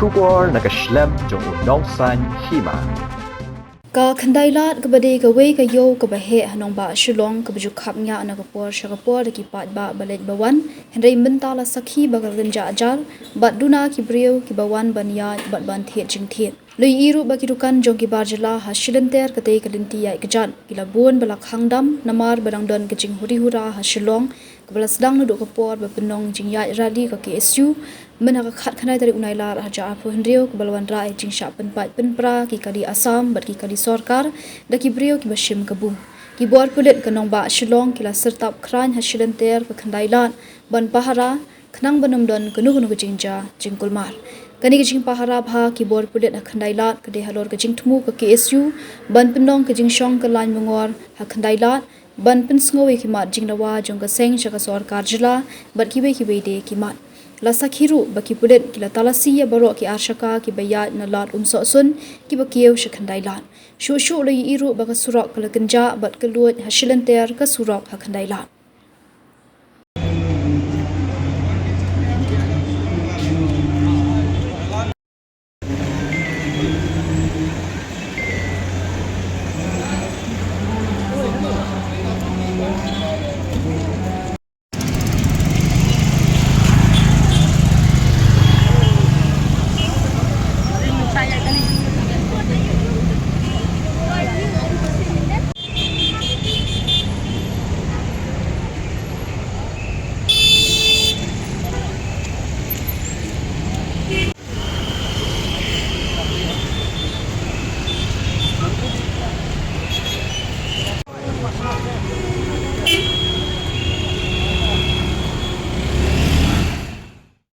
Shubor nakaslem jong unong san Hima. Ka khandailat ka bade ka wei ka yo ka bahe hanong ba shulong ka baju khap nya na ka por shakapor ki pat ba balet bawan henrei mentala sakhi ba ka ganja ajar bat duna ki breu ki bawan banya bat ban the jing the lui iru ba ki dukan jong ki barjala ha shilenter ka te ka linti ya ikjan kila buan bala khangdam namar barang don ka jing huri hura ha shulong ka bala sedang nu do ka por ba penong jing ya radi ka KSU mena ka khat khanai dari unai lar haja apu hendriu ke balwan rai jing sha penpat penpra ki kali asam bat ki kali sarkar da ki brio ki bashim kabu ki bor pulit kanong ba shilong kila sertap kran ha shilenter ka khandailan ban pahara khnang banam don kanu kanu Kynjah jingkulmar kani ki jing pahara bha ki bor pulit ha khandailat ka de halor ka jing thmu ka KSU ban penong ka jing shong ka lan mangor ha khandailat ban pen sngowi ki mat jing lawa jong ka seng chaka sarkar Jylla bat ki be de ki mat la sakhiru baki pulit kila talasiya baro ki arshaka ki bayat na lat umso sun ki bakieu shakhandailan shu shu lo iru baka Surok kala Kynjah bat Kylluid hasilanter ka Surok hakhandailan